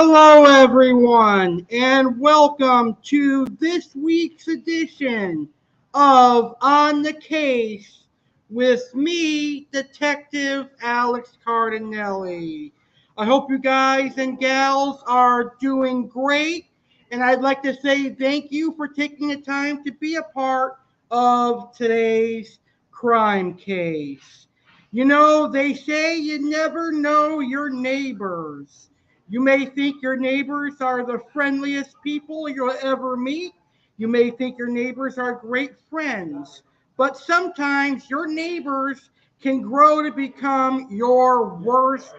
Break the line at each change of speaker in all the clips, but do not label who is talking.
Hello, everyone, and welcome to this week's edition of On the Case with me, Detective Alex Cardinale. I hope you guys and gals are doing great, and I'd like to say thank you for taking the time to be a part of today's crime case. You know, they say you never know your neighbors. You may think your neighbors are the friendliest people you'll ever meet. You may think your neighbors are great friends. But sometimes your neighbors can grow to become your worst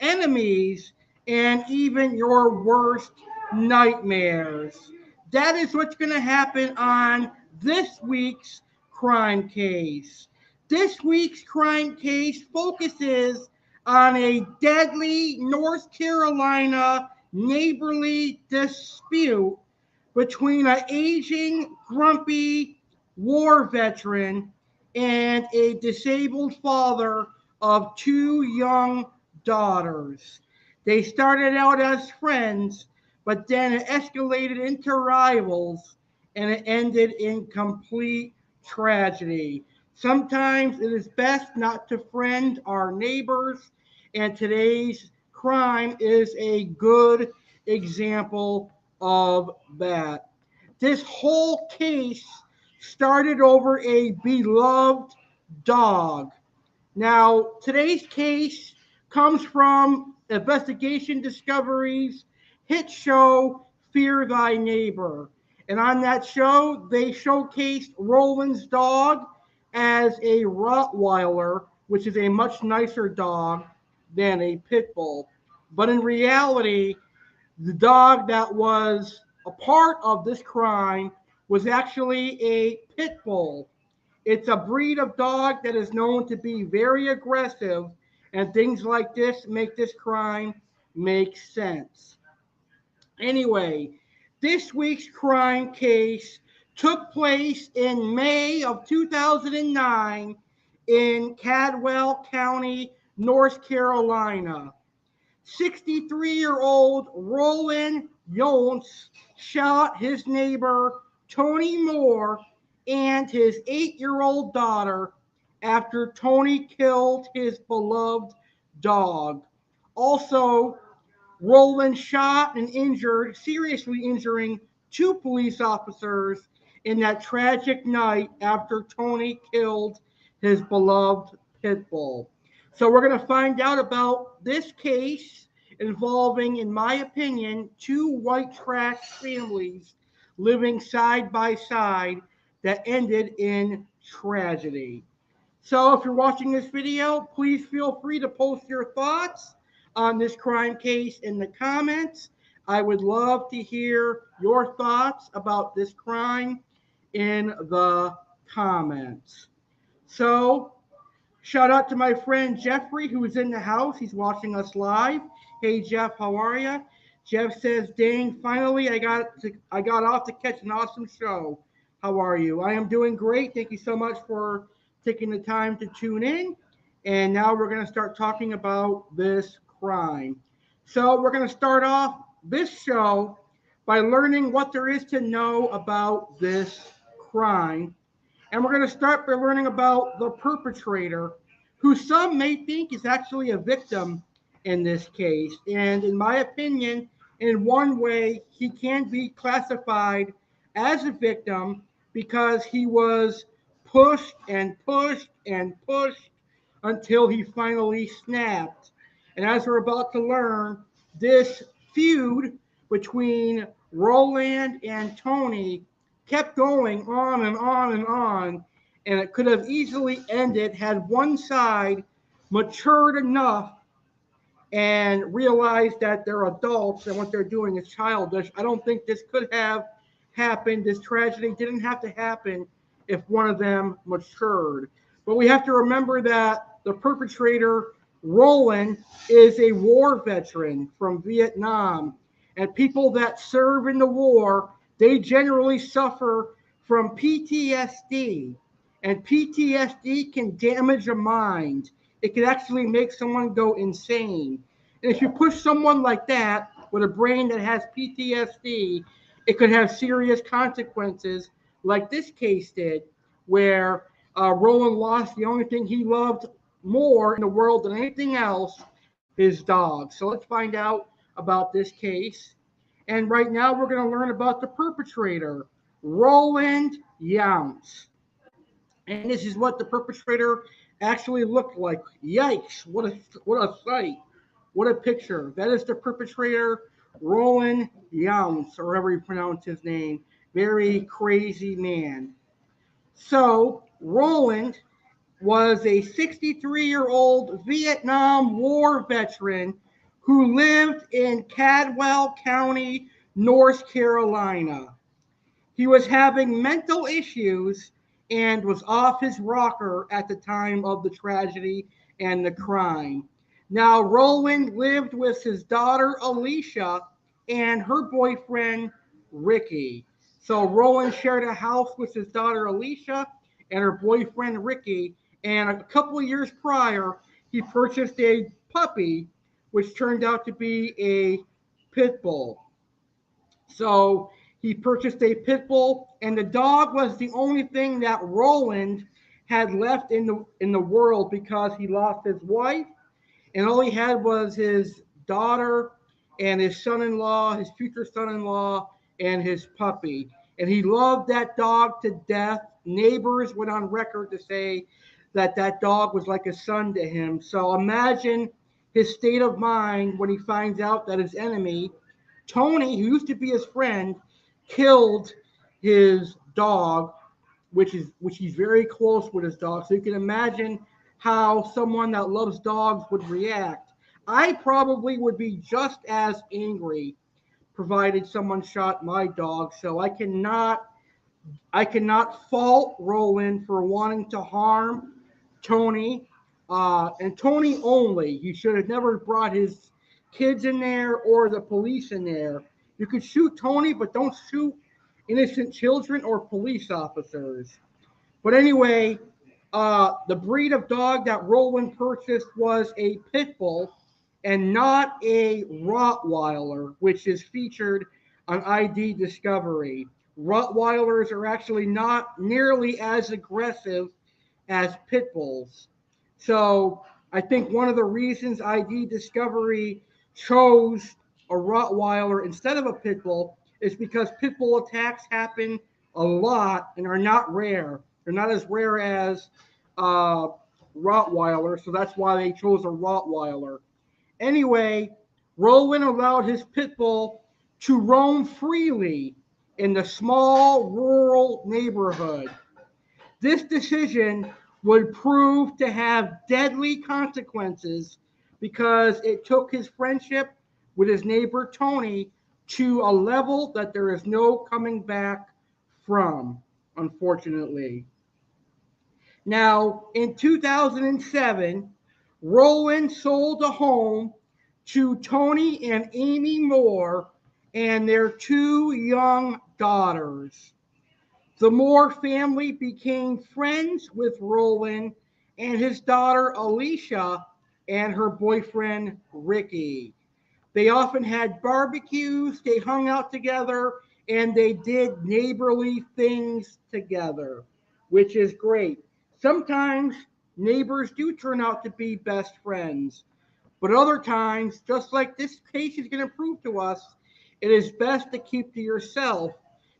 enemies and even your worst nightmares. That is what's going to happen on this week's crime case. This week's crime case focuses on a deadly North Carolina neighborly dispute between an aging, grumpy war veteran and a disabled father of two young daughters. They started out as friends, but then it escalated into rivals and it ended in complete tragedy. Sometimes it is best not to friend our neighbors, and today's crime is a good example of that. This whole case started over a beloved dog. Now, today's case comes from Investigation Discovery's hit show, Fear Thy Neighbor. And on that show, they showcased Roland's dog as a Rottweiler, which is a much nicer dog than a Pitbull. But in reality, the dog that was a part of this crime was actually a Pitbull. It's a breed of dog that is known to be very aggressive, and things like this make this crime make sense. Anyway, this week's crime case took place in May of 2009 in Caldwell County, North Carolina. 63-year-old Roland Younce shot his neighbor Tony Moore and his 8-year-old daughter after Tony killed his beloved dog. Also, Roland shot and injured, seriously injuring two police officers in that tragic night after Tony killed his beloved Pitbull. So we're going to find out about this case involving, in my opinion, two white trash families living side by side that ended in tragedy. So if you're watching this video, please feel free to post your thoughts on this crime case in the comments. I would love to hear your thoughts about this crime in the comments. So, shout out to my friend Jeffrey, who is in the house. He's watching us live. Hey Jeff, how are you? Jeff says, "Dang, finally I got off to catch an awesome show. How are you?" I am doing great. Thank you so much for taking the time to tune in. And now we're going to start talking about this crime. So we're going to start off this show by learning what there is to know about this crime. And we're going to start by learning about the perpetrator, who some may think is actually a victim in this case. And in my opinion, in one way, he can be classified as a victim because he was pushed and pushed and pushed until he finally snapped. And as we're about to learn, this feud between Roland and Tony kept going on and on and on, and it could have easily ended had one side matured enough and realized that they're adults and what they're doing is childish. I don't think this could have happened. This tragedy didn't have to happen if one of them matured. But we have to remember that the perpetrator, Roland, is a war veteran from Vietnam. And people that serve in the war, they generally suffer from PTSD. And PTSD can damage a mind. It can actually make someone go insane. And if you push someone like that with a brain that has PTSD, it could have serious consequences, like this case did, where Roland lost the only thing he loved more in the world than anything else, his dog. So let's find out about this case. And right now we're going to learn about the perpetrator, Roland Younce. And this is what the perpetrator actually looked like. Yikes! What a sight! What a picture! That is the perpetrator, Roland Younce, or however you pronounce his name. Very crazy man. So Roland was a 63-year-old Vietnam War veteran who lived in Caldwell County, North Carolina. He was having mental issues and was off his rocker at the time of the tragedy and the crime. Now, Roland lived with his daughter Alicia and her boyfriend Ricky. So, Roland shared a house with his daughter Alicia and her boyfriend Ricky. And a couple of years prior, he purchased a puppy, which turned out to be a Pitbull. So he purchased a pit bull, and the dog was the only thing that Roland had left in the world because he lost his wife, and all he had was his daughter and his son-in-law, his future son-in-law, and his puppy. And he loved that dog to death. Neighbors went on record to say that that dog was like a son to him. So imagine his state of mind when he finds out that his enemy, Tony, who used to be his friend, killed his dog, which he's very close with his dog. So you can imagine how someone that loves dogs would react. I probably would be just as angry provided someone shot my dog. So I cannot fault Roland for wanting to harm Tony, and Tony only. You should have never brought his kids in there or the police in there. You could shoot Tony, but don't shoot innocent children or police officers. But anyway, the breed of dog that Roland purchased was a pit bull and not a Rottweiler, which is featured on ID Discovery. Rottweilers are actually not nearly as aggressive as pit bulls. So I think one of the reasons ID Discovery chose a Rottweiler instead of a pit bull is because pit bull attacks happen a lot and are not rare. They're not as rare as Rottweiler, so that's why they chose a Rottweiler. Anyway, Roland allowed his pit bull to roam freely in the small rural neighborhood. This decision would prove to have deadly consequences because it took his friendship with his neighbor Tony to a level that there is no coming back from, unfortunately. Now, in 2007, Roland sold a home to Tony and Amy Moore and their two young daughters. The Moore family became friends with Roland and his daughter Alicia and her boyfriend Ricky. They often had barbecues, they hung out together, and they did neighborly things together, which is great. Sometimes neighbors do turn out to be best friends, but other times, just like this case is going to prove to us, it is best to keep to yourself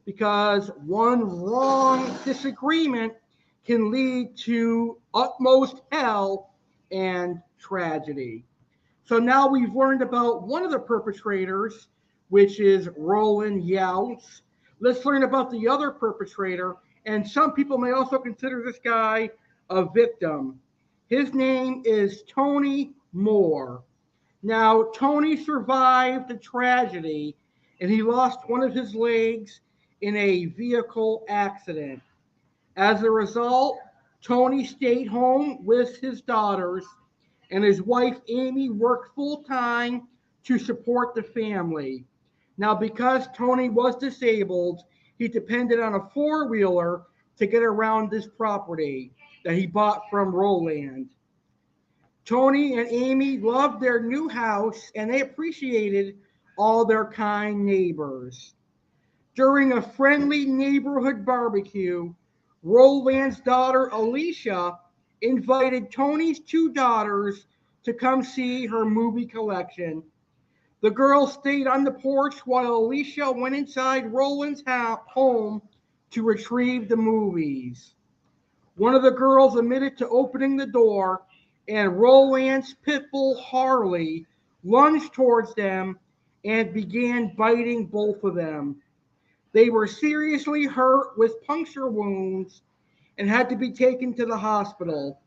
because one wrong disagreement can lead to utmost hell and tragedy. So now we've learned about one of the perpetrators, which is Roland Younce. Let's learn about the other perpetrator, and some people may also consider this guy a victim. His name is Tony Moore. Now, Tony survived the tragedy and he lost one of his legs in a vehicle accident. As a result, Tony stayed home with his daughters, and his wife Amy worked full time to support the family. Now, because Tony was disabled, he depended on a four wheeler to get around this property that he bought from Roland. Tony and Amy loved their new house and they appreciated all their kind neighbors. During a friendly neighborhood barbecue, Roland's daughter Alicia invited Tony's two daughters to come see her movie collection. The girls stayed on the porch while Alicia went inside Roland's home to retrieve the movies. One of the girls admitted to opening the door, and Roland's Pitbull Harley lunged towards them and began biting both of them. They were seriously hurt with puncture wounds and had to be taken to the hospital.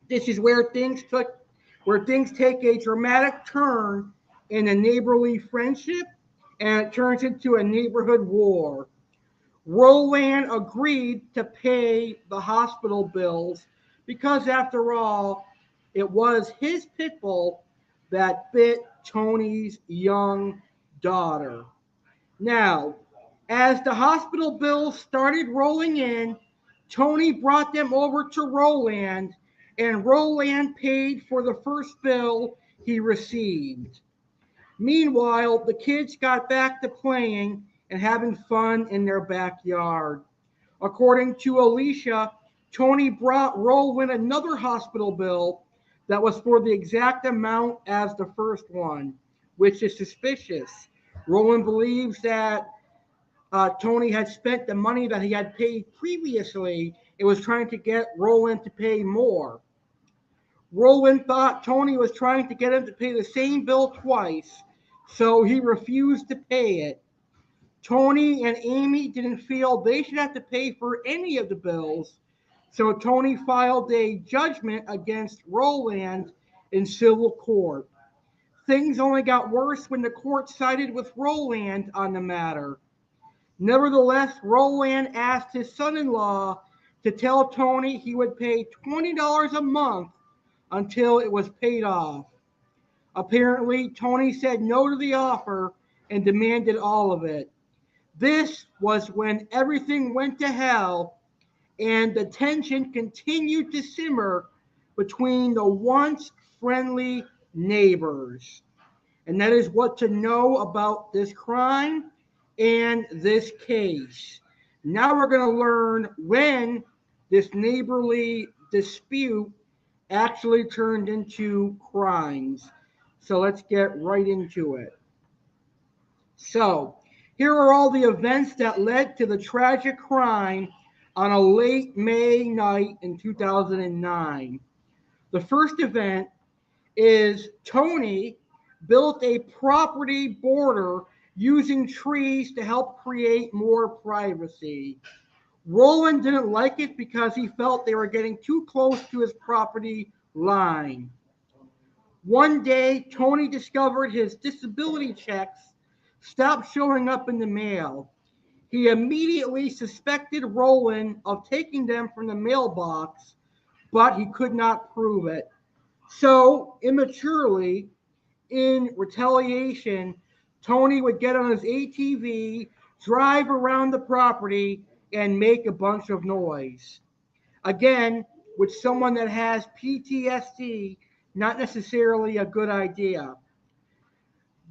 This is where things take a dramatic turn in a neighborly friendship and it turns into a neighborhood war. Roland agreed to pay the hospital bills because, after all, it was his pit bull that bit Tony's young daughter. Now, as the hospital bills started rolling in, Tony brought them over to Roland, and Roland paid for the first bill he received. Meanwhile, the kids got back to playing and having fun in their backyard. According to Alicia, Tony brought Roland another hospital bill that was for the exact amount as the first one, which is suspicious. Roland believes that Tony had spent the money that he had paid previously and was trying to get Roland to pay more. Roland thought Tony was trying to get him to pay the same bill twice, so he refused to pay it. Tony and Amy didn't feel they should have to pay for any of the bills, so Tony filed a judgment against Roland in civil court. Things only got worse when the court sided with Roland on the matter. Nevertheless, Roland asked his son-in-law to tell Tony he would pay $20 a month until it was paid off. Apparently, Tony said no to the offer and demanded all of it. This was when everything went to hell and the tension continued to simmer between the once friendly neighbors. And that is what to know about this crime and this case. Now we're going to learn when this neighborly dispute actually turned into crimes. So let's get right into it. So, here are all the events that led to the tragic crime on a late May night in 2009. The first event is Tony built a property border using trees to help create more privacy. Roland didn't like it because he felt they were getting too close to his property line. One day, Tony discovered his disability checks stopped showing up in the mail. He immediately suspected Roland of taking them from the mailbox, but he could not prove it. So, immaturely, in retaliation, Tony would get on his ATV, drive around the property, and make a bunch of noise. Again, with someone that has PTSD, not necessarily a good idea.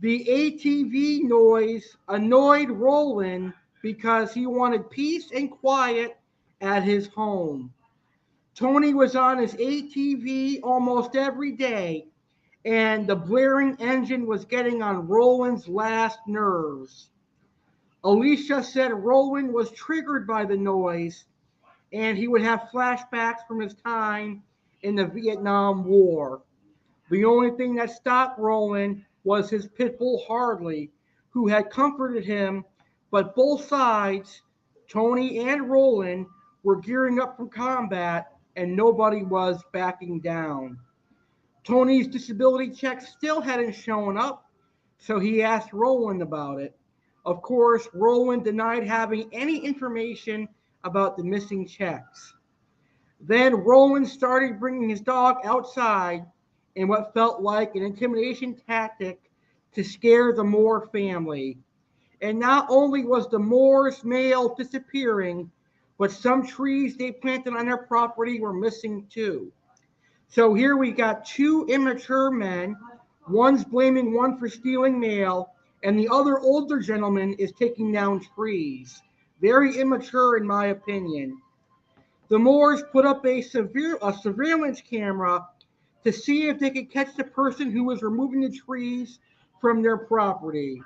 The ATV noise annoyed Roland because he wanted peace and quiet at his home. Tony was on his ATV almost every day, and the blaring engine was getting on Roland's last nerves. Alicia said Roland was triggered by the noise, and he would have flashbacks from his time in the Vietnam War. The only thing that stopped Roland was his Pitbull Harley, who had comforted him, but both sides, Tony and Roland, were gearing up for combat, and nobody was backing down. Tony's disability check still hadn't shown up, so he asked Roland about it. Of course, Roland denied having any information about the missing checks. Then Roland started bringing his dog outside in what felt like an intimidation tactic to scare the Moore family. And not only was the Moore's mail disappearing, but some trees they planted on their property were missing too. So here we got two immature men. One's blaming one for stealing mail, and the other older gentleman is taking down trees. Very immature, in my opinion. The Moores put up a surveillance camera to see if they could catch the person who was removing the trees from their property.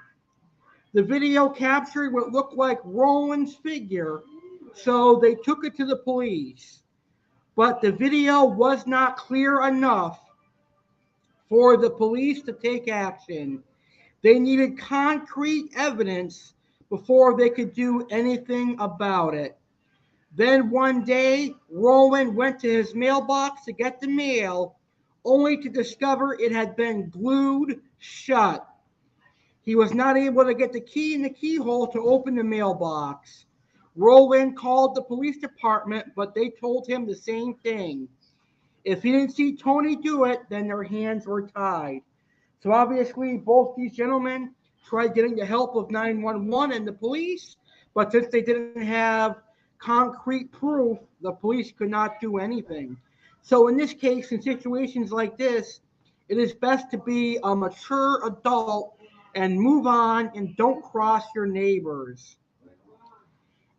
The video captured what looked like Roland's figure, so they took it to the police. But the video was not clear enough for the police to take action. They needed concrete evidence before they could do anything about it. Then one day, Roland went to his mailbox to get the mail, only to discover it had been glued shut. He was not able to get the key in the keyhole to open the mailbox. Roland called the police department, but they told him the same thing. If he didn't see Tony do it, then their hands were tied. So obviously, both these gentlemen tried getting the help of 911 and the police, but since they didn't have concrete proof, the police could not do anything. So in this case, in situations like this, it is best to be a mature adult and move on and don't cross your neighbors.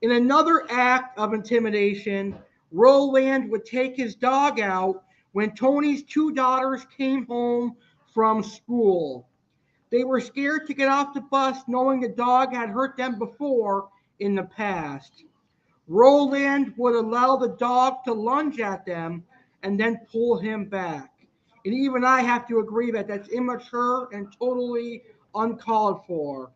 In another act of intimidation, Roland would take his dog out when Tony's two daughters came home from school. They were scared to get off the bus knowing the dog had hurt them before in the past. Roland would allow the dog to lunge at them and then pull him back. And even I have to agree that that's immature and totally uncalled for.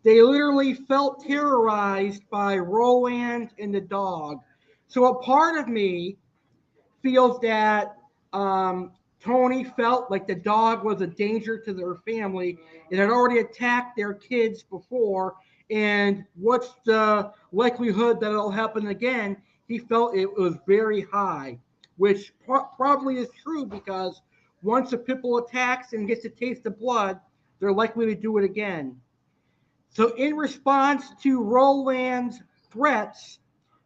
They literally felt terrorized by Roland and the dog. So a part of me feels that Tony felt like the dog was a danger to their family. It had already attacked their kids before, and what's the likelihood that it'll happen again? He felt it was very high, which probably is true because once a pit bull attacks and gets a taste of blood, they're likely to do it again. So in response to Roland's threats,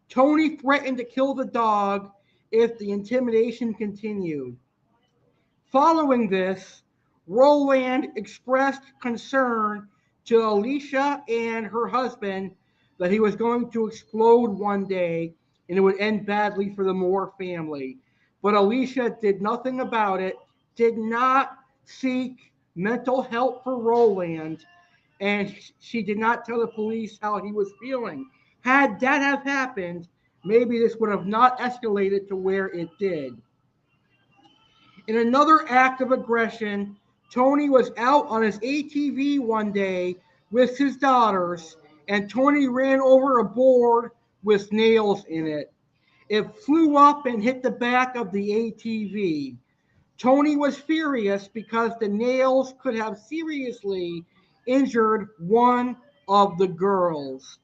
Tony threatened to kill the dog if the intimidation continued. Following this, Roland expressed concern to Alicia and her husband that he was going to explode one day and it would end badly for the Moore family. But Alicia did nothing about it, did not seek mental help for Roland, and she did not tell the police how he was feeling. Had that have happened, maybe this would have not escalated to where it did. In another act of aggression, Tony was out on his ATV one day with his daughters, and Tony ran over a board with nails in it. It flew up and hit the back of the ATV. Tony was furious because the nails could have seriously injured one of the girls.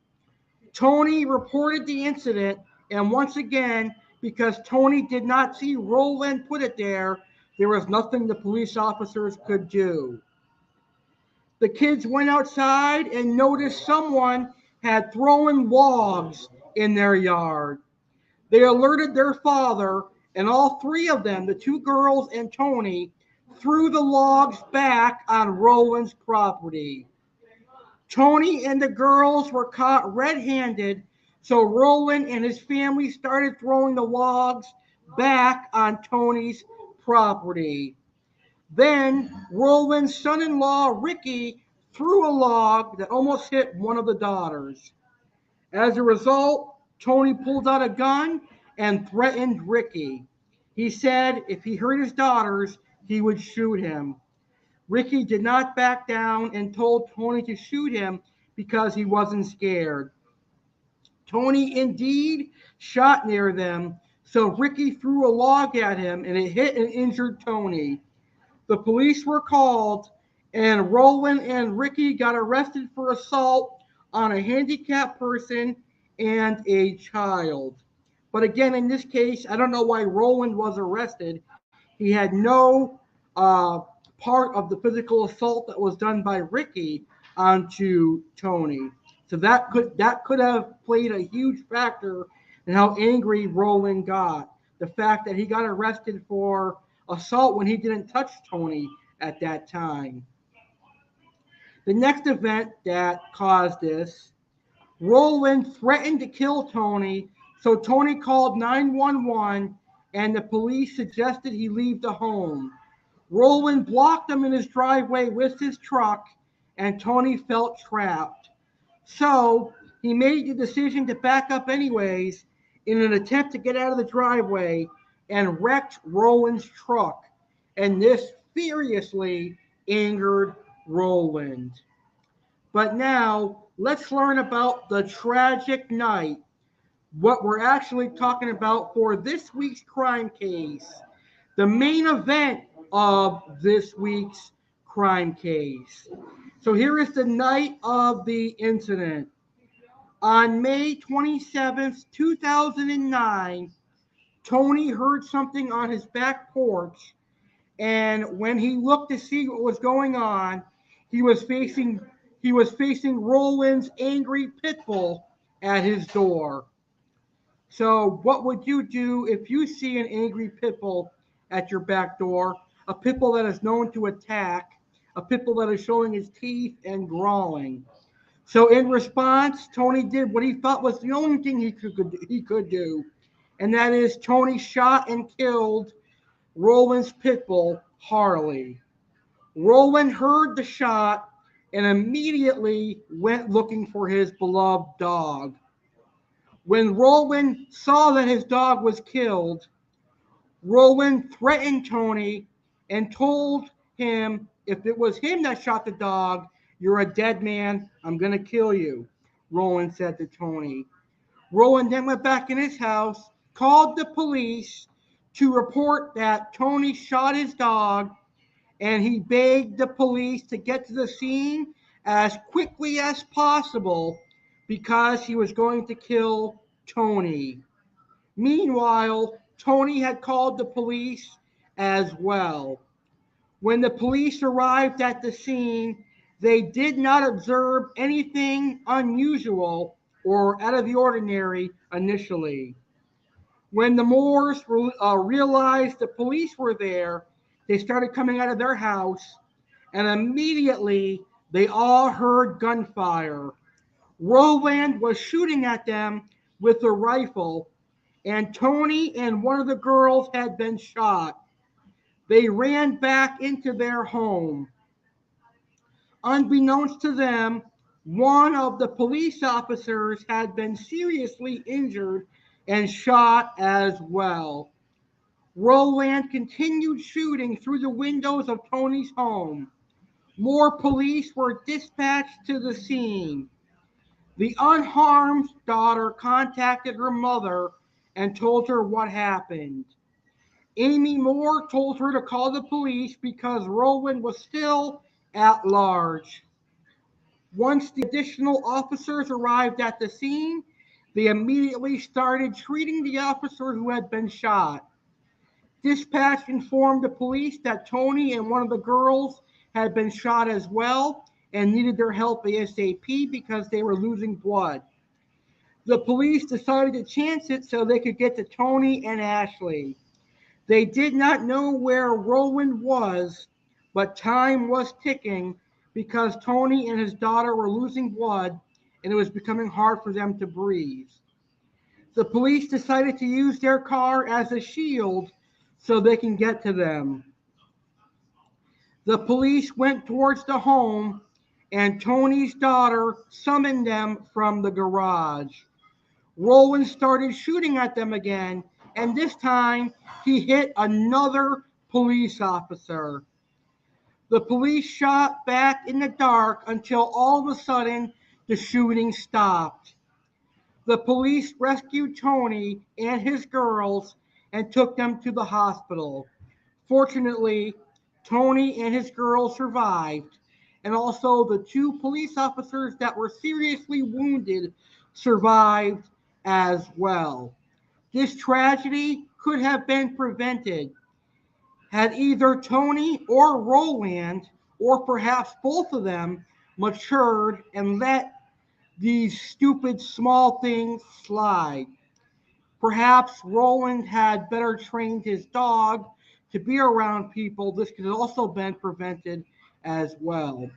Tony reported the incident, and once again, because Tony did not see Roland put it there was nothing the police officers could do. The kids went outside and noticed someone had thrown logs in their yard. They alerted their father, and all three of them, the two girls and Tony, threw the logs back on Roland's property. Tony and the girls were caught red-handed, so Roland and his family started throwing the logs back on Tony's property. Then Roland's son-in-law, Ricky, threw a log that almost hit one of the daughters. As a result, Tony pulled out a gun and threatened Ricky. He said if he hurt his daughters, he would shoot him. Ricky did not back down and told Tony to shoot him because he wasn't scared. Tony indeed shot near them, so Ricky threw a log at him and it hit and injured Tony. The police were called, and Roland and Ricky got arrested for assault on a handicapped person and a child. But again, in this case, I don't know why Roland was arrested. He had no part of the physical assault that was done by Ricky onto Tony. So that could have played a huge factor in how angry Roland got. The fact that he got arrested for assault when he didn't touch Tony at that time. The next event that caused this, Roland threatened to kill Tony, so Tony called 911 and the police suggested he leave the home. Roland blocked him in his driveway with his truck, and Tony felt trapped. So he made the decision to back up anyways in an attempt to get out of the driveway and wrecked Roland's truck. And this furiously angered Roland. But now let's learn about the tragic night, what we're actually talking about for this week's crime case. The main event of this week's crime case. So here is the night of the incident. On May 27th, 2009, Tony heard something on his back porch, and when he looked to see what was going on, he was facing Roland's angry Pitbull at his door. So what would you do if you see an angry Pitbull at your back door? A Pitbull that is known to attack, a Pitbull that is showing his teeth and growling. So in response, Tony did what he thought was the only thing he could do, and that is Tony shot and killed Roland's Pitbull, Harley. Roland heard the shot and immediately went looking for his beloved dog. When Roland saw that his dog was killed, Roland threatened Tony and told him if it was him that shot the dog, you're a dead man, I'm going to kill you, Roland said to Tony. Roland then went back in his house, called the police to report that Tony shot his dog, and he begged the police to get to the scene as quickly as possible because he was going to kill Tony. Meanwhile, Tony had called the police as well. When the police arrived at the scene, they did not observe anything unusual or out of the ordinary initially. When the Moores realized the police were there, they started coming out of their house, and immediately they all heard gunfire. Roland was shooting at them with a rifle, and Tony and one of the girls had been shot. They ran back into their home. Unbeknownst to them, one of the police officers had been seriously injured and shot as well. Roland continued shooting through the windows of Tony's home. More police were dispatched to the scene. The unharmed daughter contacted her mother and told her what happened. Amy Moore told her to call the police because Roland was still at large. Once the additional officers arrived at the scene, they immediately started treating the officer who had been shot. Dispatch informed the police that Tony and one of the girls had been shot as well and needed their help ASAP because they were losing blood. The police decided to chance it so they could get to Tony and Ashley. They did not know where Roland was, but time was ticking because Tony and his daughter were losing blood and it was becoming hard for them to breathe. The police decided to use their car as a shield so they can get to them. The police went towards the home and Tony's daughter summoned them from the garage. Roland started shooting at them again, and this time he hit another police officer. The police shot back in the dark until all of a sudden the shooting stopped. The police rescued Tony and his girls and took them to the hospital. Fortunately, Tony and his girls survived, and also the two police officers that were seriously wounded survived as well. This tragedy could have been prevented had either Tony or Roland, or perhaps both of them, matured and let these stupid small things slide. Perhaps Roland had better trained his dog to be around people. This could have also been prevented as well.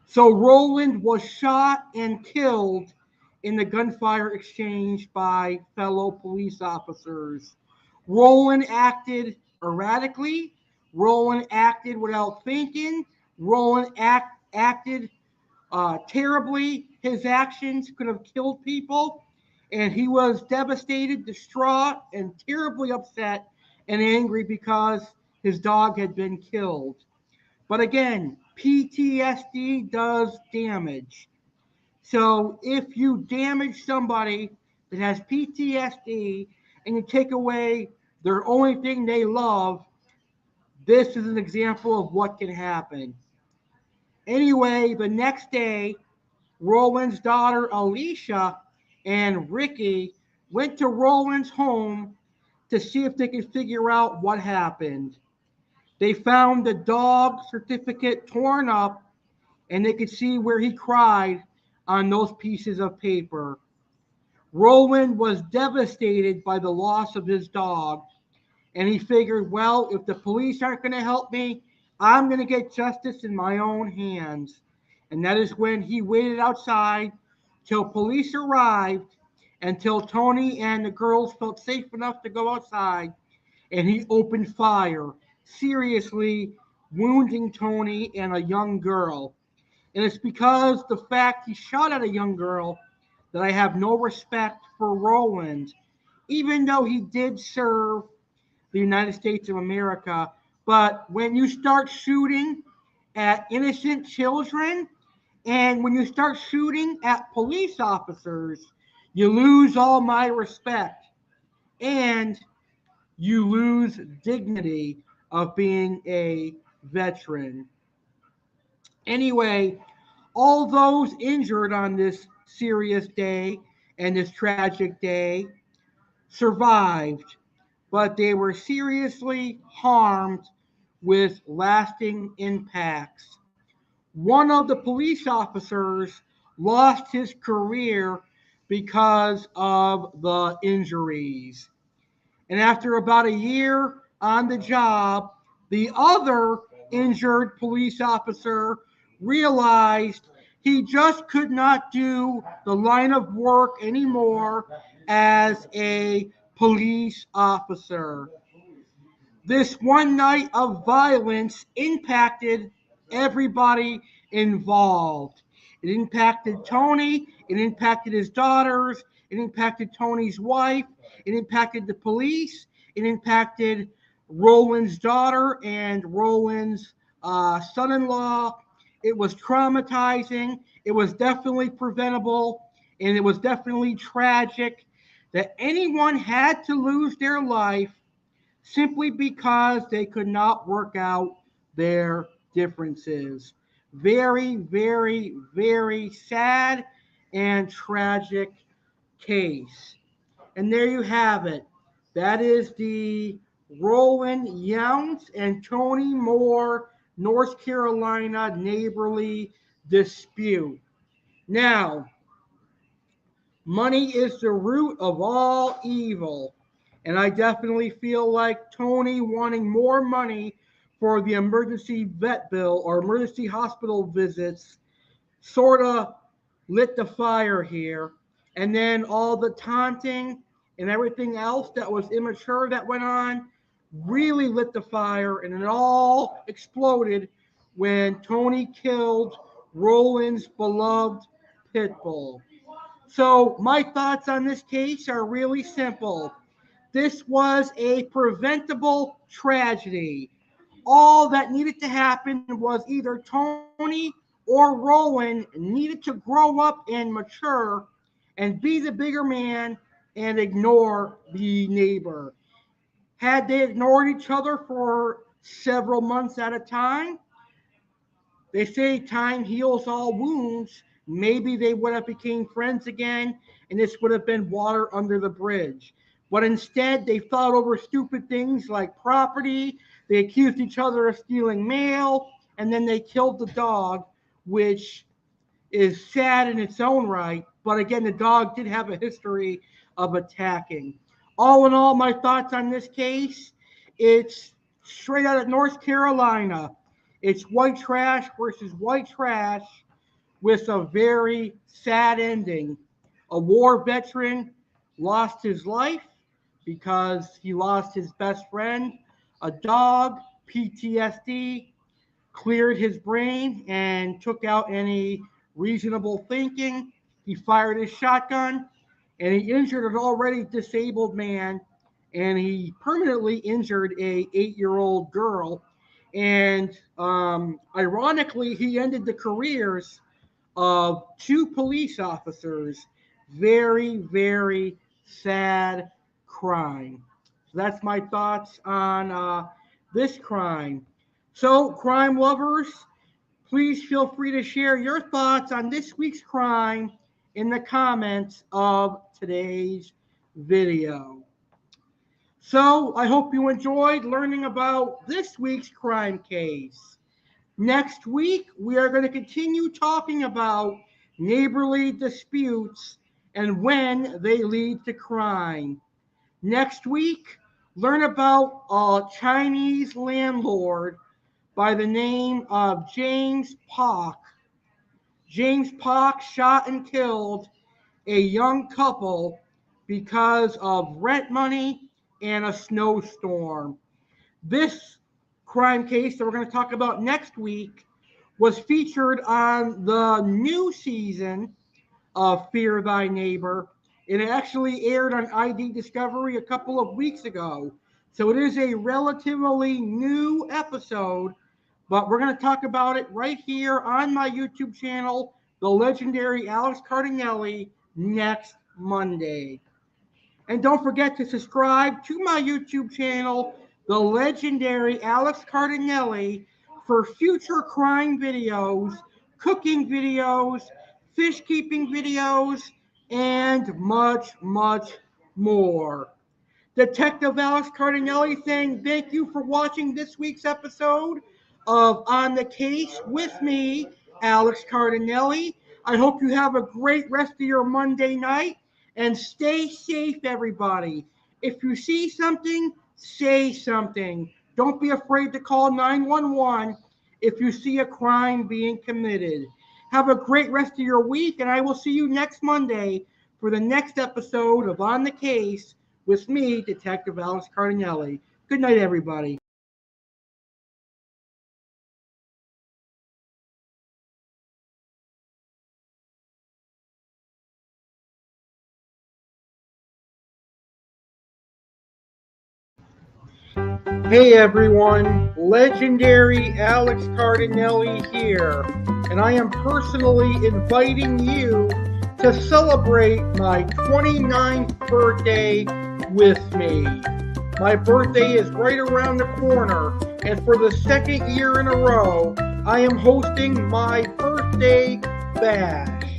So Roland was shot and killed in the gunfire exchange by fellow police officers. Roland acted erratically. Roland acted without thinking. Roland acted terribly. His actions could have killed people, and he was devastated, distraught, and terribly upset and angry because his dog had been killed. But again, PTSD does damage. So if you damage somebody that has PTSD and you take away their only thing they love, this is an example of what can happen. Anyway, the next day, Roland's daughter Alicia and Ricky went to Roland's home to see if they could figure out what happened. They found the dog certificate torn up and they could see where he cried on those pieces of paper. Roland was devastated by the loss of his dog, and he figured, well, if the police aren't going to help me, I'm going to get justice in my own hands. And that is when he waited outside till police arrived, until Tony and the girls felt safe enough to go outside, and he opened fire, seriously wounding Tony and a young girl. And it's because the fact he shot at a young girl that I have no respect for Roland, even though he did serve the United States of America. But when you start shooting at innocent children and when you start shooting at police officers, you lose all my respect and you lose dignity of being a veteran. Anyway, all those injured on this serious day and this tragic day survived, but they were seriously harmed with lasting impacts. One of the police officers lost his career because of the injuries. And after about a year on the job, the other injured police officer realized he just could not do the line of work anymore as a police officer. This one night of violence impacted everybody involved. It impacted Tony, it impacted his daughters, it impacted Tony's wife, it impacted the police, it impacted Roland's daughter and Roland's son in law. It was traumatizing, it was definitely preventable, and it was definitely tragic that anyone had to lose their life simply because they could not work out their differences. Very, very, very sad and tragic case. And there you have it. That is the Roland, Younce, and Tony Moore, North Carolina neighborly dispute. Now, money is the root of all evil. And I definitely feel like Tony wanting more money for the emergency vet bill or emergency hospital visits sort of lit the fire here. And then all the taunting and everything else that was immature that went on really lit the fire. And it all exploded when Tony killed Roland's beloved Pitbull. So, my thoughts on this case are really simple. This was a preventable tragedy. All that needed to happen was either Tony or Roland needed to grow up and mature and be the bigger man and ignore the neighbor. Had they ignored each other for several months at a time, they say time heals all wounds. Maybe they would have become friends again, and this would have been water under the bridge. But instead, they fought over stupid things like property. They accused each other of stealing mail, and then they killed the dog, which is sad in its own right. But again, the dog did have a history of attacking. All in all, my thoughts on this case, it's straight out of North Carolina. It's white trash versus white trash with a very sad ending. A war veteran lost his life because he lost his best friend. A dog, PTSD, cleared his brain and took out any reasonable thinking. He fired his shotgun and he injured an already disabled man, and he permanently injured a 8-year-old girl. And ironically, he ended the careers of 2 police officers. Very, very sad crime. So that's my thoughts on this crime. So, crime lovers, please feel free to share your thoughts on this week's crime in the comments of today's video. So, I hope you enjoyed learning about this week's crime case. Next week, we are going to continue talking about neighborly disputes and when they lead to crime. Next week, learn about a Chinese landlord by the name of James Pak. James Pak shot and killed a young couple because of rent money and a snowstorm. This crime case that we're going to talk about next week was featured on the new season of Fear Thy Neighbor. It actually aired on ID Discovery a couple of weeks ago. So it is a relatively new episode, but we're going to talk about it right here on my YouTube channel, the legendary Alex Cardinale, next Monday. And don't forget to subscribe to my YouTube channel, the legendary Alex Cardinale, for future crime videos, cooking videos, fish keeping videos, and much, much more. Detective Alex Cardinale saying thank you for watching this week's episode of On the Case with me, Alex Cardinale. I hope you have a great rest of your Monday night, and stay safe, everybody. If you see something, say something. Don't be afraid to call 911 if you see a crime being committed. Have a great rest of your week, and I will see you next Monday for the next episode of On the Case with me, Detective Alex Cardinale. Good night, everybody. Hey everyone, legendary Alex Cardinale here, and I am personally inviting you to celebrate my 29th birthday with me. My birthday is right around the corner, and for the second year in a row, I am hosting my birthday bash.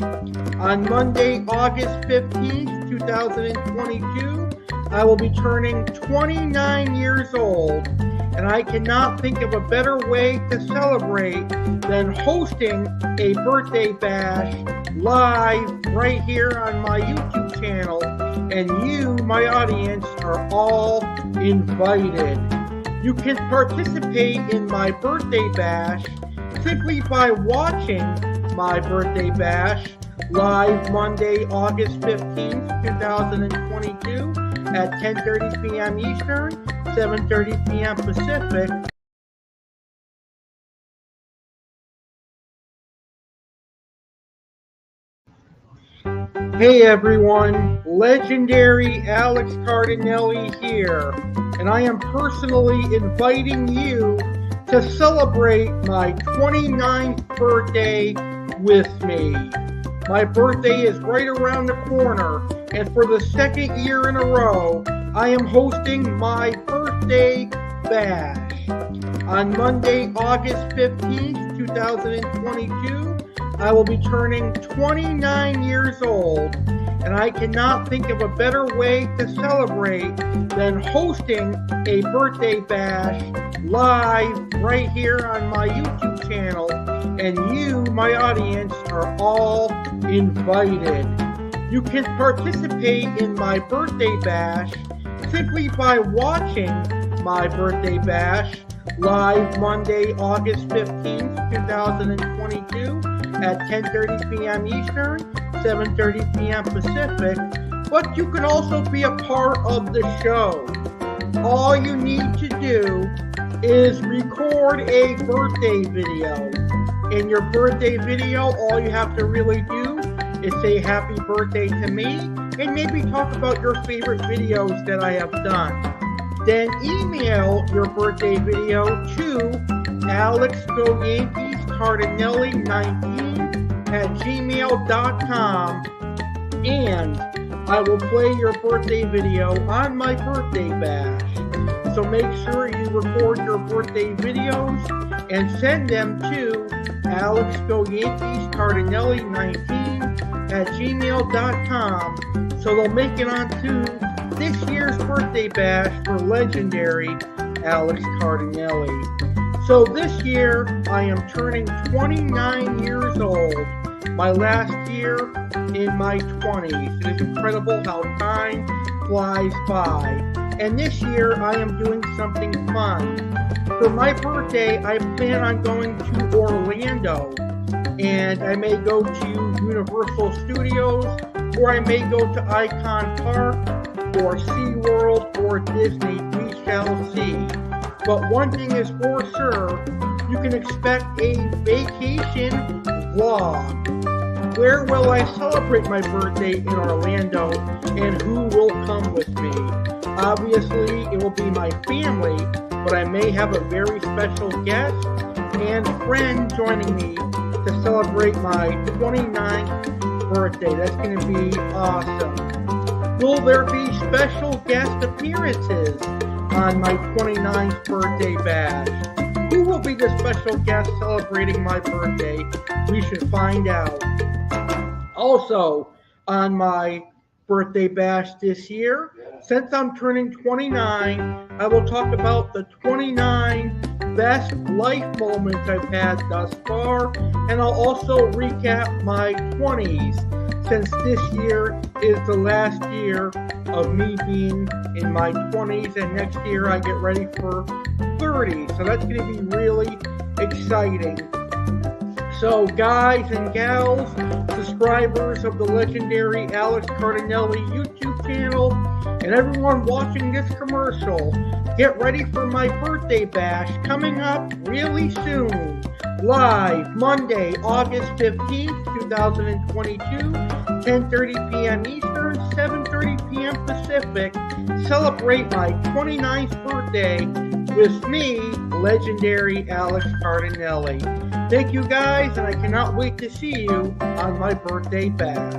On Monday, August 15th, 2022, I will be turning 29 years old, and I cannot think of a better way to celebrate than hosting a birthday bash live right here on my YouTube channel, and you, my audience, are all invited. You can participate in my birthday bash simply by watching my birthday bash live Monday, August 15th, 2022 at 10:30 p.m. Eastern, 7:30 p.m. Pacific. Hey everyone, legendary Alex Cardinale here, and I am personally inviting you to celebrate my 29th birthday with me. My birthday is right around the corner, and for the second year in a row, I am hosting my birthday bash. On Monday, August 15th, 2022, I will be turning 29 years old, and I cannot think of a better way to celebrate than hosting a birthday bash live right here on my YouTube channel, and you, my audience, are all invited. You can participate in my birthday bash simply by watching my birthday bash live Monday, August 15th, 2022 at 10:30 p.m. Eastern, 7:30 p.m. Pacific, but you can also be a part of the show. All you need to do is record a birthday video. In your birthday video, all you have to really do is say happy birthday to me and maybe talk about your favorite videos that I have done. Then email your birthday video to alexgoyankeescardinale19@gmail.com, and I will play your birthday video on my birthday bash. So make sure you record your birthday videos and send them to alexgoyankeescardinale19@gmail.com so they'll make it onto this year's birthday bash for legendary Alex Cardinale. So this year, I am turning 29 years old, my last year in my 20s. It is incredible how time flies by. And this year, I am doing something fun. For my birthday, I plan on going to Orlando, and I may go to Universal Studios, or I may go to Icon Park, or SeaWorld, or Disney. We shall see. But one thing is for sure, you can expect a vacation vlog. Where will I celebrate my birthday in Orlando, and who will come with me? Obviously, it will be my family, but I may have a very special guest and friend joining me to celebrate my 29th birthday. That's going to be awesome. Will there be special guest appearances on my 29th birthday bash? Who will be the special guest celebrating my birthday? We should find out. Also, on my birthday bash this year, since I'm turning 29, I will talk about the 29 best life moments I've had thus far, and I'll also recap my 20s, since this year is the last year of me being in my 20s, and next year I get ready for 30. So that's going to be really exciting. So guys and gals, subscribers of the legendary Alex Cardinale YouTube channel, and everyone watching this commercial, get ready for my birthday bash coming up really soon. Live Monday, August 15th, 2022, 10:30 p.m. Eastern, 7:30 p.m. Pacific. Celebrate my 29th birthday with me, legendary Alex Cardinale. Thank you guys, and I cannot wait to see you on my birthday bash.